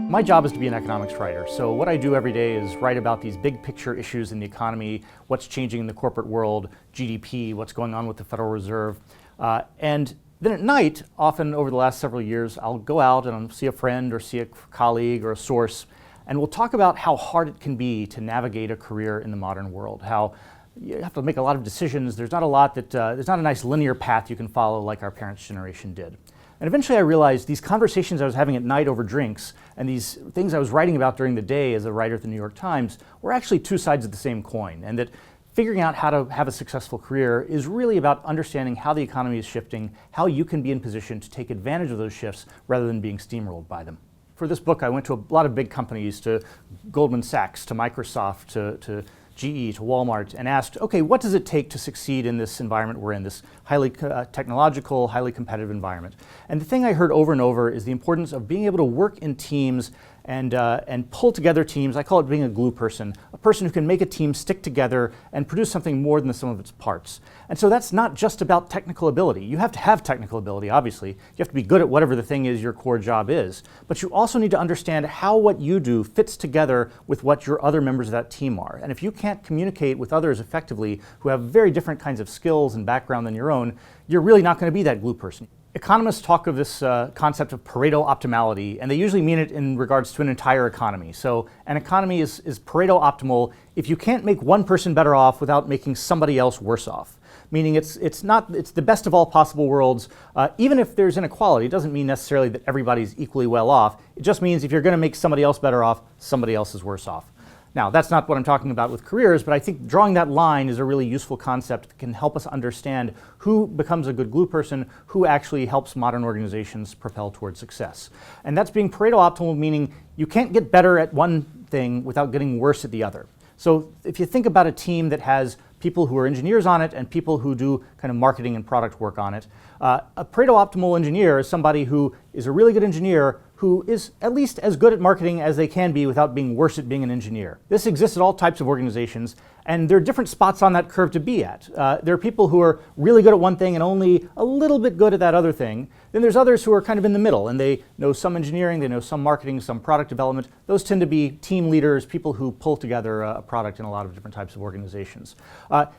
My job is to be an economics writer, so what I do every day is write about these big picture issues in the economy, what's changing in the corporate world, GDP, what's going on with the Federal Reserve. And then at night, often over the last several years, I'll go out and I'll see a friend or see a colleague or a source, and we'll talk about how hard it can be to navigate a career in the modern world, how you have to make a lot of decisions. There's not a nice linear path you can follow like our parents' generation did. And eventually I realized these conversations I was having at night over drinks and these things I was writing about during the day as a writer at the New York Times were actually two sides of the same coin, and that figuring out how to have a successful career is really about understanding how the economy is shifting, how you can be in position to take advantage of those shifts rather than being steamrolled by them. For this book, I went to a lot of big companies, to Goldman Sachs, to Microsoft, to GE, to Walmart, and asked, okay, what does it take to succeed in this environment we're in, this highly technological, highly competitive environment? And the thing I heard over and over is the importance of being able to work in teams and pull together teams. I call it being a glue person, a person who can make a team stick together and produce something more than the sum of its parts. And so that's not just about technical ability. You have to have technical ability, obviously. You have to be good at whatever the thing is your core job is. But you also need to understand how what you do fits together with what your other members of that team are. And if you can't communicate with others effectively who have very different kinds of skills and background than your own, you're really not going to be that glue person. Economists talk of this concept of Pareto optimality, and they usually mean it in regards to an entire economy. So an economy is Pareto optimal if you can't make one person better off without making somebody else worse off. Meaning it's the best of all possible worlds. Even if there's inequality, it doesn't mean necessarily that everybody's equally well off. It just means if you're going to make somebody else better off, somebody else is worse off. Now, that's not what I'm talking about with careers, but I think drawing that line is a really useful concept that can help us understand who becomes a good glue person, who actually helps modern organizations propel towards success. And that's being Pareto optimal, meaning you can't get better at one thing without getting worse at the other. So if you think about a team that has people who are engineers on it and people who do kind of marketing and product work on it, a Pareto optimal engineer is somebody who is a really good engineer who is at least as good at marketing as they can be without being worse at being an engineer. This exists at all types of organizations, and there are different spots on that curve to be at. There are people who are really good at one thing and only a little bit good at that other thing. Then there's others who are kind of in the middle, and they know some engineering, they know some marketing, some product development. Those tend to be team leaders, people who pull together a product in a lot of different types of organizations.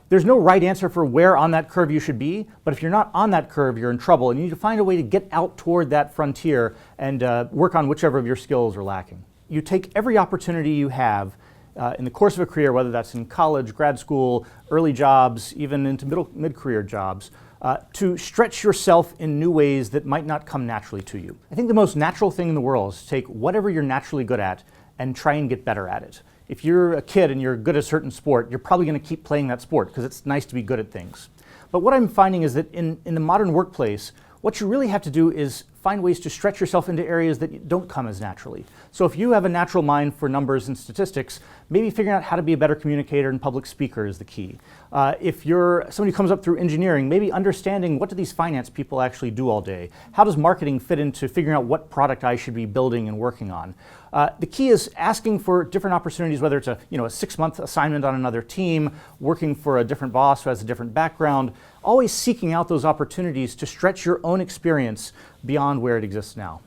There's no right answer for where on that curve you should be, but if you're not on that curve, you're in trouble, and you need to find a way to get out toward that frontier and work on whichever of your skills are lacking. You take every opportunity you have in the course of a career, whether that's in college, grad school, early jobs, even into mid-career jobs, to stretch yourself in new ways that might not come naturally to you. I think the most natural thing in the world is to take whatever you're naturally good at and try and get better at it. If you're a kid and you're good at a certain sport, you're probably going to keep playing that sport because it's nice to be good at things. But what I'm finding is that in the modern workplace, what you really have to do is find ways to stretch yourself into areas that don't come as naturally. So if you have a natural mind for numbers and statistics, maybe figuring out how to be a better communicator and public speaker is the key. If you're somebody who comes up through engineering, maybe understanding what do these finance people actually do all day? How does marketing fit into figuring out what product I should be building and working on? The key is asking for different opportunities, whether it's a 6-month assignment on another team, working for a different boss who has a different background, always seeking out those opportunities to stretch your own experience beyond where it exists now.